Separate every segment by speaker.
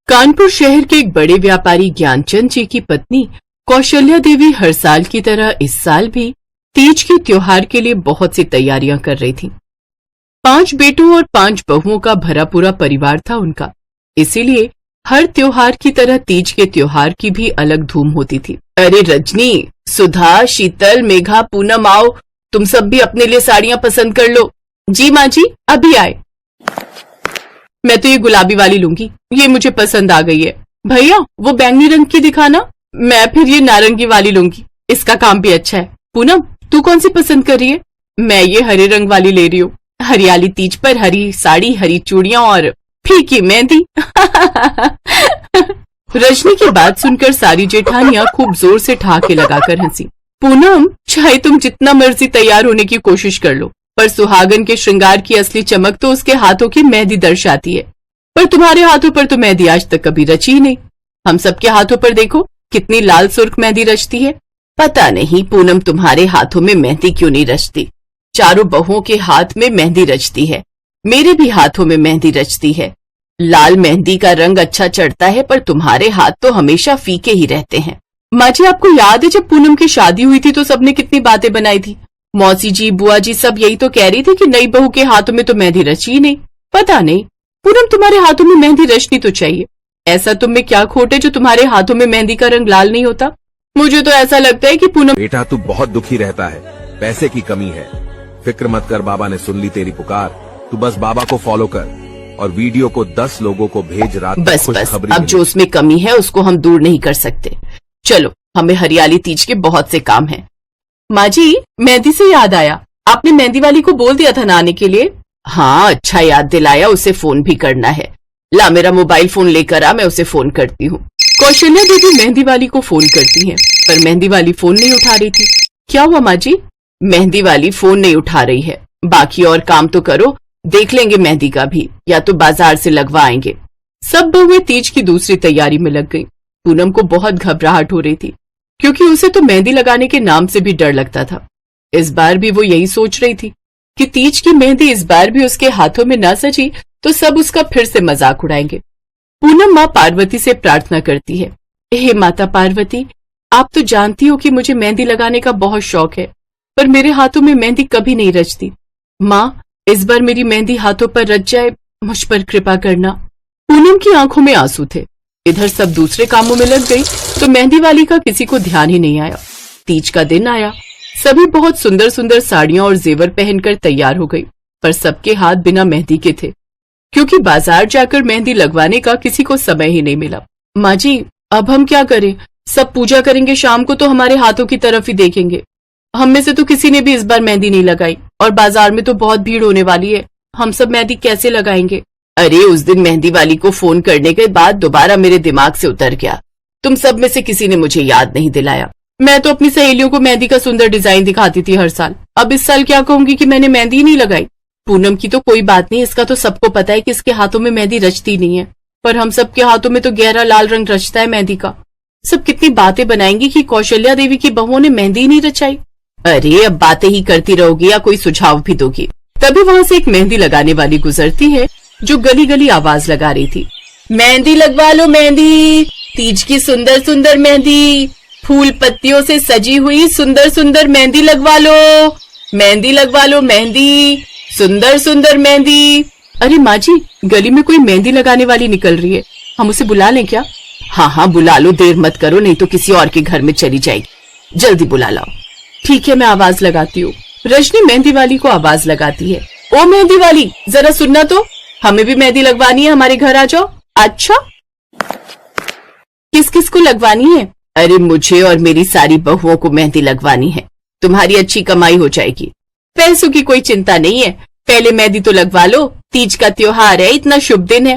Speaker 1: कानपुर शहर के एक बड़े व्यापारी ज्ञानचंद जी की पत्नी कौशल्या देवी हर साल की तरह इस साल भी तीज के त्योहार के लिए बहुत सी तैयारियां कर रही थीं। 5 बेटों और 5 बहुओं का भरा पूरा परिवार था उनका, इसीलिए हर त्योहार की तरह तीज के त्योहार की भी अलग धूम होती थी। अरे रजनी, सुधा, शीतल, मेघा, पूनम, आओ तुम सब भी अपने लिए साड़ियां पसंद कर लो। जी माँ जी, अभी आए। मैं तो ये गुलाबी वाली लूंगी, ये मुझे पसंद आ गई है। भैया वो बैंगनी रंग की दिखाना, मैं फिर ये नारंगी वाली लूंगी, इसका काम भी अच्छा है। पूनम तू कौन सी पसंद कर रही है? मैं ये हरे रंग वाली ले रही हूँ। हरियाली तीज पर हरी साड़ी, हरी चूड़ियां और फीकी मेहंदी। रजनी की बात सुनकर सारी जेठानियां खूब जोर से ठहाके लगाकर हंसी। पूनम चाहे तुम जितना मर्जी तैयार होने की कोशिश कर लो, पर सुहागन के श्रृंगार की असली चमक तो उसके हाथों की मेहंदी दर्शाती है। पर तुम्हारे हाथों पर तो मेहंदी आज तक कभी रची ही नहीं। हम सबके हाथों पर देखो कितनी लाल सुर्ख मेहंदी रचती है। पता नहीं पूनम तुम्हारे हाथों में मेहंदी क्यों नहीं रचती। चारों बहुओं के हाथ में मेहंदी रचती है, मेरे भी हाथों में मेहंदी रचती है। लाल मेहंदी का रंग अच्छा चढ़ता है, पर तुम्हारे हाथ तो हमेशा फीके ही रहते हैं। माँ जी आपको याद है जब पूनम की शादी हुई थी तो सबने कितनी बातें बनाई थी। मौसी जी, बुआ जी सब यही तो कह रही थी कि नई बहू के हाथों में तो मेहंदी रची ही नहीं। पता नहीं पूनम तुम्हारे हाथों में मेहंदी रचनी तो चाहिए। ऐसा तुम में क्या खोट है जो तुम्हारे हाथों में मेहंदी का रंग लाल नहीं होता? मुझे तो ऐसा लगता है कि पूनम।
Speaker 2: बेटा तू बहुत दुखी रहता है, पैसे की कमी है। फिक्र मत कर, बाबा ने सुन ली तेरी पुकार। तू बस बाबा को फॉलो कर और वीडियो को 10 लोगों को भेज। रात
Speaker 1: बस अब जो उसमें कमी है उसको हम दूर नहीं कर सकते। चलो हमें हरियाली तीज के बहुत से काम हैं। माँ जी मेहंदी से याद आया, आपने मेहंदी वाली को बोल दिया था ना आने के लिए? हाँ अच्छा याद दिलाया, उसे फोन भी करना है। ला मेरा मोबाइल फोन लेकर आ, मैं उसे फोन करती हूँ। कौशल्या देवी मेहंदी वाली को फोन करती हैं, पर मेहंदी वाली फोन नहीं उठा रही थी। क्या हुआ माँ जी? मेहंदी वाली फोन नहीं उठा रही है। बाकी और काम तो करो, देख लेंगे मेहंदी का भी, या तो बाजार से लगवा आएंगे। सब बहुएं तीज की दूसरी तैयारी में लग गईं। पूनम को बहुत घबराहट हो रही थी, क्योंकि उसे तो मेहंदी लगाने के नाम से भी डर लगता था। इस बार भी वो यही सोच रही थी कि तीज की मेहंदी इस बार भी उसके हाथों में ना सजी तो सब उसका फिर से मजाक उड़ाएंगे। पूनम माँ पार्वती से प्रार्थना करती है, हे माता पार्वती, आप तो जानती हो कि मुझे मेहंदी लगाने का बहुत शौक है, पर मेरे हाथों में मेहंदी कभी नहीं रचती। माँ इस बार मेरी मेहंदी हाथों पर रच जाए, मुझ पर कृपा करना। पूनम की आंखों में आंसू थे। इधर सब दूसरे कामों में लग गई तो मेहंदी वाली का किसी को ध्यान ही नहीं आया। तीज का दिन आया, सभी बहुत सुंदर सुंदर साड़ियां और जेवर पहनकर तैयार हो गई, पर सबके हाथ बिना मेहंदी के थे, क्योंकि बाजार जाकर मेहंदी लगवाने का किसी को समय ही नहीं मिला। माँ जी अब हम क्या करें? सब पूजा करेंगे शाम को तो हमारे हाथों की तरफ ही देखेंगे। हम में से तो किसी ने भी इस बार मेहंदी नहीं लगाई, और बाजार में तो बहुत भीड़ होने वाली है। हम सब मेहंदी कैसे लगाएंगे? अरे उस दिन मेहंदी वाली को फोन करने के बाद दोबारा मेरे दिमाग से उतर गया। तुम सब में से किसी ने मुझे याद नहीं दिलाया। मैं तो अपनी सहेलियों को मेहंदी का सुंदर डिजाइन दिखाती थी हर साल। अब इस साल क्या कहूंगी कि मैंने मेहंदी ही नहीं लगाई। पूनम की तो कोई बात नहीं, इसका तो सबको पता है कि इसके हाथों में मेहंदी रचती नहीं है, पर हम सबके हाथों में तो गहरा लाल रंग रचता है मेहंदी का। सब कितनी बातें बनाएंगी कि कौशल्या देवी की बहुओं ने मेहंदी ही नहीं रचाई। अरे अब बातें ही करती रहोगी या कोई सुझाव भी दोगी? तभी वहां से एक मेहंदी लगाने वाली गुजरती है जो गली गली आवाज लगा रही थी, मेहंदी लगवा लो मेहंदी, तीज की सुंदर सुंदर मेहंदी, फूल पत्तियों से सजी हुई सुंदर सुंदर मेहंदी लगवा लो, मेहंदी लगवा लो मेहंदी, सुंदर सुंदर मेहंदी। अरे माँ जी गली में कोई मेहंदी लगाने वाली निकल रही है, हम उसे बुला लें क्या? हाँ हाँ बुला लो, देर मत करो, नहीं तो किसी और के घर में चली जाएगी। जल्दी बुला लाओ। ठीक है मैं आवाज लगाती हूँ। रजनी मेहंदी वाली को आवाज लगाती है, ओ मेहंदी वाली जरा सुनना तो, हमें भी मेहंदी लगवानी है, हमारे घर आ जाओ। अच्छा किस किस को लगवानी है? अरे मुझे और मेरी सारी बहुओं को मेहंदी लगवानी है, तुम्हारी अच्छी कमाई हो जाएगी। पैसों की कोई चिंता नहीं है, पहले मेहंदी तो लगवा लो, तीज का त्योहार है, इतना शुभ दिन है।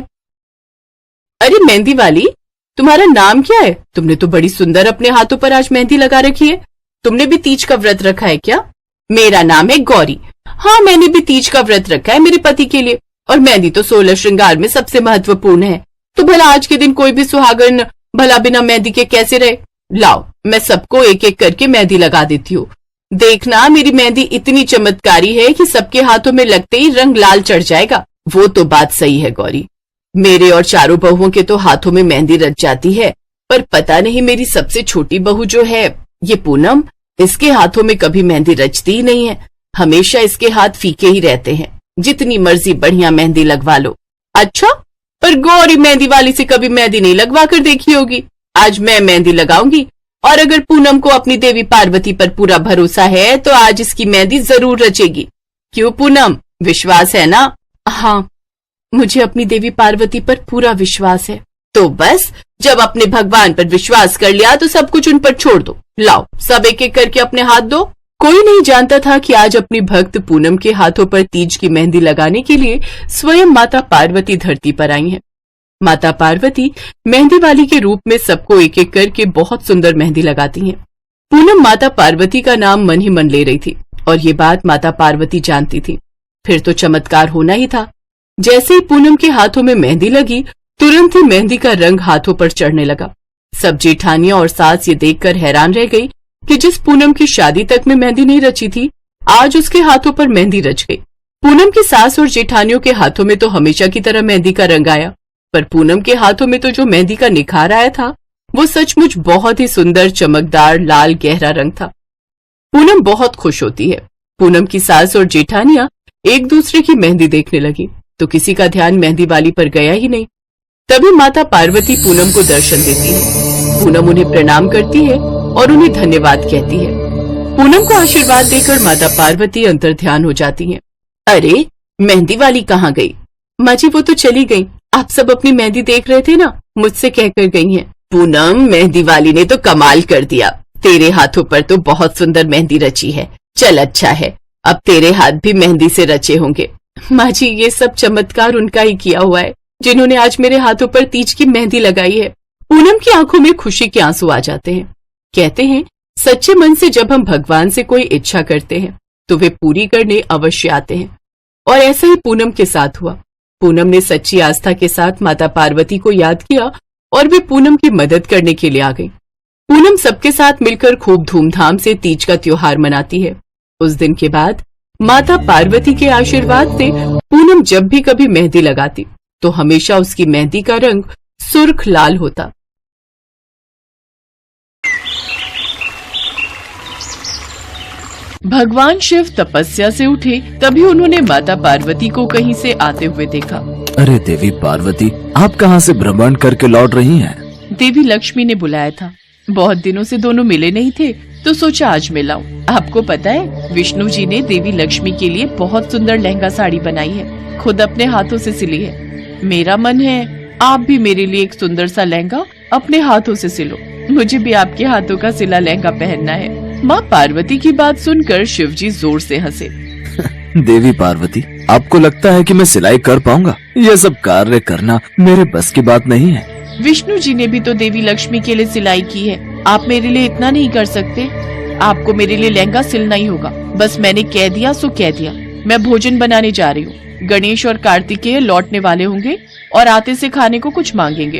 Speaker 1: अरे मेहंदी वाली तुम्हारा नाम क्या है? तुमने तो बड़ी सुंदर अपने हाथों पर आज मेहंदी लगा रखी है, तुमने भी तीज का व्रत रखा है क्या? मेरा नाम है गौरी। हाँ मैंने भी तीज का व्रत रखा है मेरे पति के लिए, और मेहंदी तो 16 श्रृंगार में सबसे महत्वपूर्ण है, तो भला आज के दिन कोई भी सुहागन भला बिना मेहंदी के कैसे रहे? लाओ मैं सबको एक एक करके मेहंदी लगा देती हूँ। देखना मेरी मेहंदी इतनी चमत्कारी है कि सबके हाथों में लगते ही रंग लाल चढ़ जाएगा। वो तो बात सही है गौरी, मेरे और चारों बहुओं के तो हाथों में मेहंदी रच जाती है, पर पता नहीं मेरी सबसे छोटी बहू जो है ये पूनम, इसके हाथों में कभी मेहंदी रचती ही नहीं है। हमेशा इसके हाथ फीके ही रहते हैं, जितनी मर्जी बढ़िया मेहंदी लगवा लो। अच्छा, पर गौरी मेहंदी वाली से कभी मेहंदी नहीं लगवा कर देखी होगी। आज मैं मेहंदी लगाऊंगी, और अगर पूनम को अपनी देवी पार्वती पर पूरा भरोसा है तो आज इसकी मेहंदी जरूर रचेगी। क्यों पूनम, विश्वास है ना? हाँ, मुझे अपनी देवी पार्वती पर पूरा विश्वास है। तो बस, जब अपने भगवान पर विश्वास कर लिया तो सब कुछ उन पर छोड़ दो। लाओ, सब एक एक करके अपने हाथ दो। कोई नहीं जानता था कि आज अपनी भक्त पूनम के हाथों पर तीज की मेहंदी लगाने के लिए स्वयं माता पार्वती धरती पर आई हैं। माता पार्वती मेहंदी वाली के रूप में सबको एक एक करके बहुत सुंदर मेहंदी लगाती हैं। पूनम माता पार्वती का नाम मन ही मन ले रही थी, और ये बात माता पार्वती जानती थी। फिर तो चमत्कार होना ही था। जैसे ही पूनम के हाथों में मेहंदी लगी, तुरंत ही मेहंदी का रंग हाथों पर चढ़ने लगा। सब जेठानियां और सास ये देखकर हैरान रह गई कि जिस पूनम की शादी तक में मेहंदी नहीं रची थी, आज उसके हाथों पर मेहंदी रच गई। पूनम की सास और जेठानियों के हाथों में तो हमेशा की तरह मेहंदी का रंग आया, पर पूनम के हाथों में तो जो मेहंदी का निखार आया था वो सचमुच बहुत ही सुंदर, चमकदार, लाल गहरा रंग था। पूनम बहुत खुश होती है। पूनम की सास और जेठानियां एक दूसरे की मेहंदी देखने लगी तो किसी का ध्यान मेहंदी वाली पर गया ही नहीं। तभी माता पार्वती पूनम को दर्शन देती है। पूनम उन्हें प्रणाम करती है और उन्हें धन्यवाद कहती है। पूनम को आशीर्वाद देकर माता पार्वती अंतर्ध्यान हो जाती हैं। अरे, मेहंदी वाली कहाँ गई? माँ जी, वो तो चली गई। आप सब अपनी मेहंदी देख रहे थे ना, मुझसे कहकर गई हैं। पूनम, मेहंदी वाली ने तो कमाल कर दिया। तेरे हाथों पर तो बहुत सुंदर मेहंदी रची है। चल, अच्छा है, अब तेरे हाथ भी मेहंदी से रचे होंगे। माँ जी, ये सब चमत्कार उनका ही किया हुआ है जिन्होंने आज मेरे हाथों पर तीज की मेहंदी लगाई है। पूनम की आंखों में खुशी के आंसू आ जाते हैं। कहते हैं, सच्चे मन से जब हम भगवान से कोई इच्छा करते हैं तो वे पूरी करने अवश्य आते हैं, और ऐसा ही पूनम के साथ हुआ। पूनम ने सच्ची आस्था के साथ माता पार्वती को याद किया और वे पूनम की मदद करने के लिए आ गई। पूनम सबके साथ मिलकर खूब धूमधाम से तीज का त्योहार मनाती है। उस दिन के बाद माता पार्वती के आशीर्वाद से पूनम जब भी कभी मेहंदी लगाती तो हमेशा उसकी मेहंदी का रंग सुर्ख लाल होता। भगवान शिव तपस्या से उठे तभी उन्होंने माता पार्वती को कहीं से आते हुए देखा।
Speaker 3: अरे देवी पार्वती, आप कहाँ से भ्रमण करके लौट रही हैं?
Speaker 1: देवी लक्ष्मी ने बुलाया था। बहुत दिनों से दोनों मिले नहीं थे तो सोचा आज मिलाऊं। आपको पता है, विष्णु जी ने देवी लक्ष्मी के लिए बहुत सुंदर लहंगा साड़ी बनाई है, खुद अपने हाथों से सिली है। मेरा मन है आप भी मेरे लिए एक सुंदर सा लहंगा अपने हाथों से सिलो। मुझे भी आपके हाथों का सिला लहंगा पहनना है। माँ पार्वती की बात सुनकर शिवजी जोर से हंसे।
Speaker 3: देवी पार्वती, आपको लगता है कि मैं सिलाई कर पाऊंगा? यह सब कार्य करना मेरे बस की बात नहीं है।
Speaker 1: विष्णु जी ने भी तो देवी लक्ष्मी के लिए सिलाई की है। आप मेरे लिए इतना नहीं कर सकते? आपको मेरे लिए लहंगा सिलना ही होगा। बस मैंने कह दिया सो कह दिया। मैं भोजन बनाने जा रही हूँ। गणेश और कार्तिकेय लौटने वाले होंगे और आते से खाने को कुछ मांगेंगे।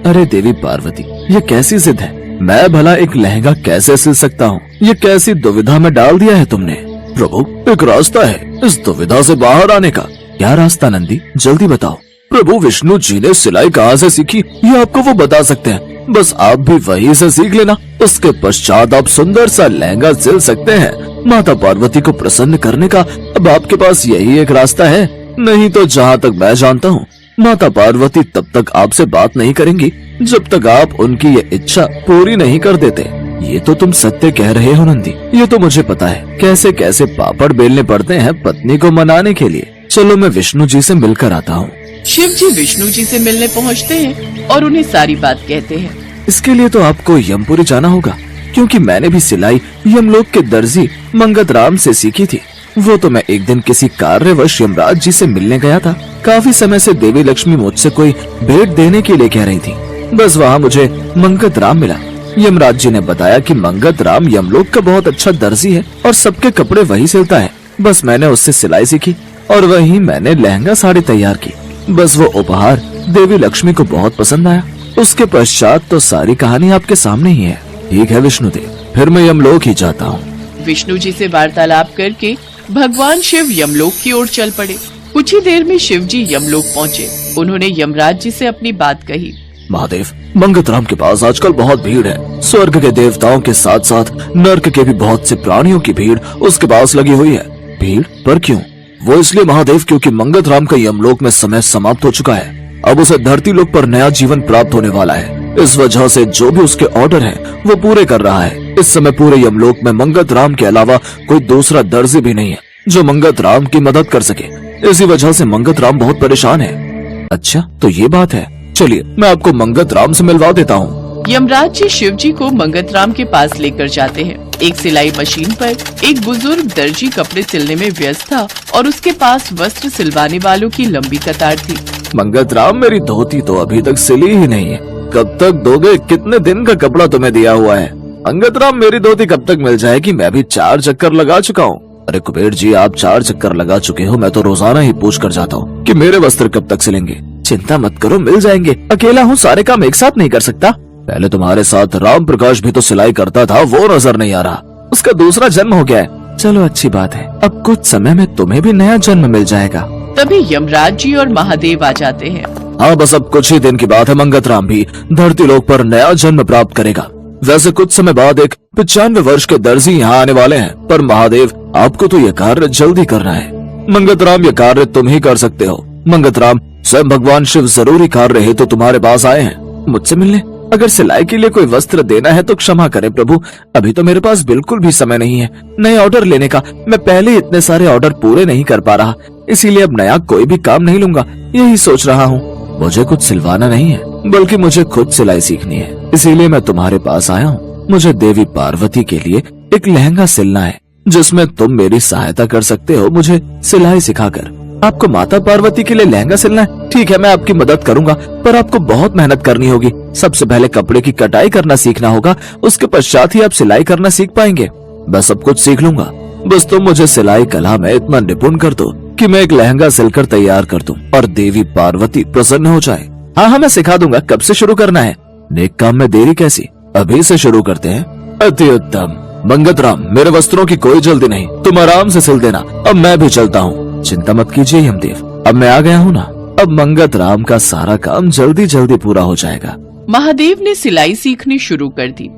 Speaker 3: अरे देवी पार्वती, ये कैसी जिद है? मैं भला एक लहंगा कैसे सिल सकता हूँ? ये कैसी दुविधा में डाल दिया है तुमने। प्रभु, एक रास्ता है इस दुविधा से बाहर आने का। क्या रास्ता नंदी, जल्दी बताओ। प्रभु विष्णु जी ने सिलाई कहाँ से सीखी ये आपको वो बता सकते हैं। बस आप भी वहीं से सीख लेना। उसके पश्चात आप सुंदर सा लहंगा सिल सकते हैं। माता पार्वती को प्रसन्न करने का अब आपके पास यही एक रास्ता है। नहीं तो जहाँ तक मैं जानता हूँ, माता पार्वती तब तक आपसे बात नहीं करेंगी जब तक आप उनकी ये इच्छा पूरी नहीं कर देते। ये तो तुम सत्य कह रहे हो नंदी। ये तो मुझे पता है कैसे कैसे पापड़ बेलने पड़ते हैं पत्नी को मनाने के लिए। चलो मैं विष्णु जी से मिलकर आता हूँ।
Speaker 1: शिव जी विष्णु जी से मिलने पहुँचते हैं और उन्हें सारी बात कहते हैं।
Speaker 3: इसके लिए तो आपको यमपुरी जाना होगा, क्योंकि मैंने भी सिलाई यमलोक के दर्जी मंगत राम से सीखी थी। वो तो मैं एक दिन किसी कार्यवश यमराज जी से मिलने गया था। काफी समय से देवी लक्ष्मी मुझसे कोई भेंट देने के लिए कह रही थी। बस वहाँ मुझे मंगत राम मिला। यमराज जी ने बताया कि मंगत राम यमलोक का बहुत अच्छा दर्जी है और सबके कपड़े वही सिलता है। बस मैंने उससे सिलाई सीखी और वही मैंने लहंगा साड़ी तैयार की। बस वो उपहार देवी लक्ष्मी को बहुत पसंद आया। उसके पश्चात तो सारी कहानी आपके सामने ही है। ठीक है विष्णुदेव, फिर मैं यमलोक ही जाता हूँ।
Speaker 1: विष्णु जी से वार्तालाप करके भगवान शिव यमलोक की ओर चल पड़े। कुछ कुछ ही देर में शिवजी यमलोक पहुँचे। उन्होंने यमराज जी से अपनी बात कही।
Speaker 3: महादेव, मंगतराम के पास आजकल बहुत भीड़ है। स्वर्ग के देवताओं के साथ साथ नर्क के भी बहुत से प्राणियों की भीड़ उसके पास लगी हुई है। भीड़ पर क्यों? वो इसलिए महादेव क्योंकि मंगतराम का यमलोक में समय समाप्त हो चुका है। अब उसे धरती लोक पर नया जीवन प्राप्त होने वाला है। इस वजह से जो भी उसके ऑर्डर हैं, वो पूरे कर रहा है। इस समय पूरे यमलोक में मंगतराम के अलावा कोई दूसरा दर्जी भी नहीं है जो मंगतराम की मदद कर सके। इसी वजह से मंगतराम बहुत परेशान है। अच्छा, तो ये बात है। चलिए, मैं आपको मंगतराम से मिलवा देता हूँ।
Speaker 1: यमराज जी शिवजी को मंगतराम के पास लेकर जाते हैं। एक सिलाई मशीन पर एक बुजुर्ग दर्जी कपड़े सिलने में व्यस्त था और उसके पास वस्त्र सिलवाने वालों की लंबी कतार थी।
Speaker 3: मंगतराम, मेरी धोती तो अभी तक सिली ही नहीं है। कब तक दोगे? कितने दिन का कपड़ा तुम्हें दिया हुआ है? मंगतराम, मेरी धोती कब तक मिल जाएगी? मैं भी 4 चक्कर लगा चुका हूँ। अरे कुबेर जी, आप 4 चक्कर लगा चुके हो। मैं तो रोजाना ही पूछ कर जाता हूँ कि मेरे वस्त्र कब तक सिलेंगे। चिंता मत करो, मिल जाएंगे। अकेला हूँ, सारे काम एक साथ नहीं कर सकता। पहले तुम्हारे साथ राम प्रकाश भी तो सिलाई करता था, वो नजर नहीं आ रहा। उसका दूसरा जन्म हो गया है। चलो, अच्छी बात है। अब कुछ समय में तुम्हें भी नया जन्म मिल जाएगा।
Speaker 1: तभी यमराज जी और महादेव आ जाते हैं।
Speaker 3: हाँ, बस अब कुछ ही दिन की बात है। मंगतराम भी धरती लोक पर नया जन्म प्राप्त करेगा। वैसे कुछ समय बाद एक 95 वर्ष के दर्जी यहाँ आने वाले हैं, पर महादेव, आपको तो यह कार्य जल्दी करना है। मंगतराम, यह कार्य तुम ही कर सकते हो। मंगतराम, स्वयं भगवान शिव जरूरी कार्य है तो तुम्हारे पास आए हैं मुझसे मिलने। अगर सिलाई के लिए कोई वस्त्र देना है तो क्षमा करें प्रभु, अभी तो मेरे पास बिल्कुल भी समय नहीं है नए ऑर्डर लेने का। मैं पहले इतने सारे ऑर्डर पूरे नहीं कर पा रहा, इसीलिए अब नया कोई भी काम नहीं लूंगा। यही सोच रहा हूँ। मुझे कुछ सिलवाना नहीं है, बल्कि मुझे खुद सिलाई सीखनी है, इसीलिए मैं तुम्हारे पास आया हूँ। मुझे देवी पार्वती के लिए एक लहंगा सिलना है, जिसमें तुम मेरी सहायता कर सकते हो मुझे सिलाई सिखाकर। आपको माता पार्वती के लिए लहंगा सिलना है? ठीक है, मैं आपकी मदद करूंगा, पर आपको बहुत मेहनत करनी होगी। सबसे पहले कपड़े की कटाई करना सीखना होगा, उसके पश्चात ही आप सिलाई करना सीख पाएंगे। मैं सब कुछ सीख लूंगा, बस तुम मुझे सिलाई कला में इतना निपुण कर दो कि मैं एक लहंगा सिलकर तैयार कर दूं और देवी पार्वती प्रसन्न हो जाए। हाँ, मैं सिखा दूंगा। कब से शुरू करना है? नेक काम में देरी कैसी, अभी से शुरू करते हैं। अति उत्तम। मंगतराम, मेरे वस्त्रों की कोई जल्दी नहीं, तुम आराम से सिल देना। अब मैं भी चलता हूँ। चिंता मत कीजिए यमदेव, अब मैं आ गया हूँ ना। अब मंगतराम का सारा काम जल्दी जल्दी पूरा हो जाएगा।
Speaker 1: महादेव ने सिलाई सीखनी शुरू कर दी।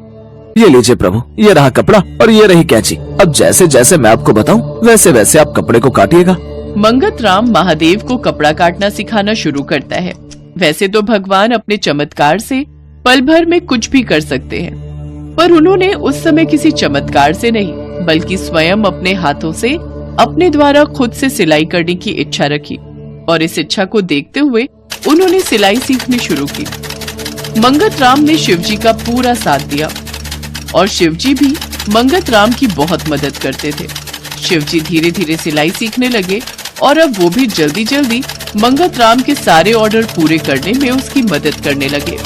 Speaker 3: ये लीजिए प्रभु, ये रहा कपड़ा और ये रही कैंची। अब जैसे जैसे मैं आपको बताऊं वैसे वैसे आप कपड़े को काटिएगा।
Speaker 1: मंगतराम महादेव को कपड़ा काटना सिखाना शुरू करता है। वैसे तो भगवान अपने चमत्कार से पल भर में कुछ भी कर सकते हैं, पर उन्होंने उस समय किसी चमत्कार से नहीं बल्कि स्वयं अपने हाथों से अपने द्वारा खुद से सिलाई करने की इच्छा रखी और इस इच्छा को देखते हुए उन्होंने सिलाई सीखनी शुरू की। मंगतराम ने शिवजी का पूरा साथ दिया और शिवजी भी मंगतराम की बहुत मदद करते थे। शिवजी धीरे धीरे सिलाई सीखने लगे और अब वो भी जल्दी जल्दी मंगतराम के सारे ऑर्डर पूरे करने में उसकी मदद करने लगे।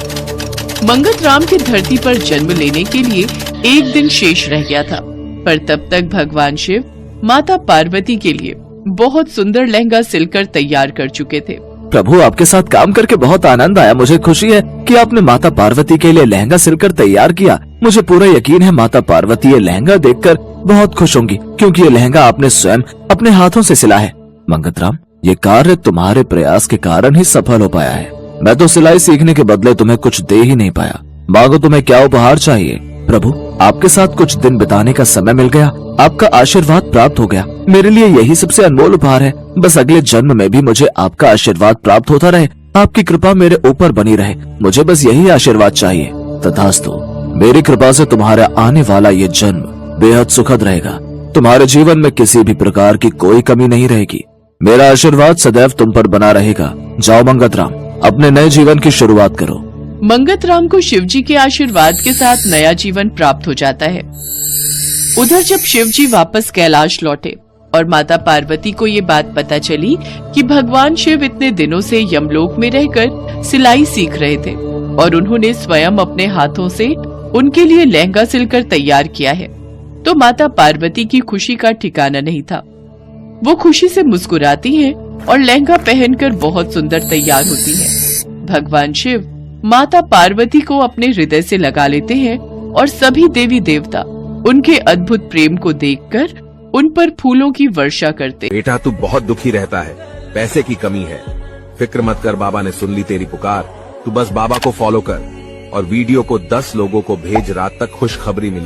Speaker 1: मंगतराम के धरती पर जन्म लेने के लिए एक दिन शेष रह गया था, पर तब तक भगवान शिव माता पार्वती के लिए बहुत सुंदर लहंगा सिलकर तैयार कर चुके थे।
Speaker 3: प्रभु, आपके साथ काम करके बहुत आनंद आया। मुझे खुशी है कि आपने माता पार्वती के लिए लहंगा सिलकर तैयार किया। मुझे पूरा यकीन है माता पार्वती ये लहंगा देखकर बहुत खुश होंगी, क्योंकि ये लहंगा आपने स्वयं अपने हाथों से सिला है। मंगतराम, ये कार्य तुम्हारे प्रयास के कारण ही सफल हो पाया है। मैं तो सिलाई सीखने के बदले तुम्हें कुछ दे ही नहीं पाया। मांगो, तुम्हें क्या उपहार चाहिए? प्रभु, आपके साथ कुछ दिन बिताने का समय मिल गया, आपका आशीर्वाद प्राप्त हो गया। मेरे लिए यही सबसे अनमोल उपहार है। बस अगले जन्म में भी मुझे आपका आशीर्वाद प्राप्त होता रहे, आपकी कृपा मेरे ऊपर बनी रहे। मुझे बस यही आशीर्वाद चाहिए। तथास्तु। मेरी कृपा से तुम्हारा आने वाला ये जन्म बेहद सुखद रहेगा। तुम्हारे जीवन में किसी भी प्रकार की कोई कमी नहीं रहेगी। मेरा आशीर्वाद सदैव तुम पर बना रहेगा। जाओ मंगतराम, अपने नए जीवन की शुरुआत करो।
Speaker 1: मंगतराम को शिवजी के आशीर्वाद के साथ नया जीवन प्राप्त हो जाता है। उधर जब शिवजी वापस कैलाश लौटे और माता पार्वती को ये बात पता चली कि भगवान शिव इतने दिनों से यमलोक में रहकर सिलाई सीख रहे थे और उन्होंने स्वयं अपने हाथों से उनके लिए लहंगा सिलकर तैयार किया है, तो माता पार्वती की खुशी का ठिकाना नहीं था। वो खुशी से मुस्कुराती हैं और लहंगा पहनकर बहुत सुंदर तैयार होती हैं। भगवान शिव माता पार्वती को अपने हृदय से लगा लेते हैं और सभी देवी देवता उनके अद्भुत प्रेम को देखकर उन पर फूलों की वर्षा करते।
Speaker 2: बेटा, तू बहुत दुखी रहता है, पैसे की कमी है। फिक्र मत कर, बाबा ने सुन ली तेरी पुकार। तू बस बाबा को फॉलो कर और वीडियो को 10 लोगों को भेज, रात तक खुशखबरी मिलेगी।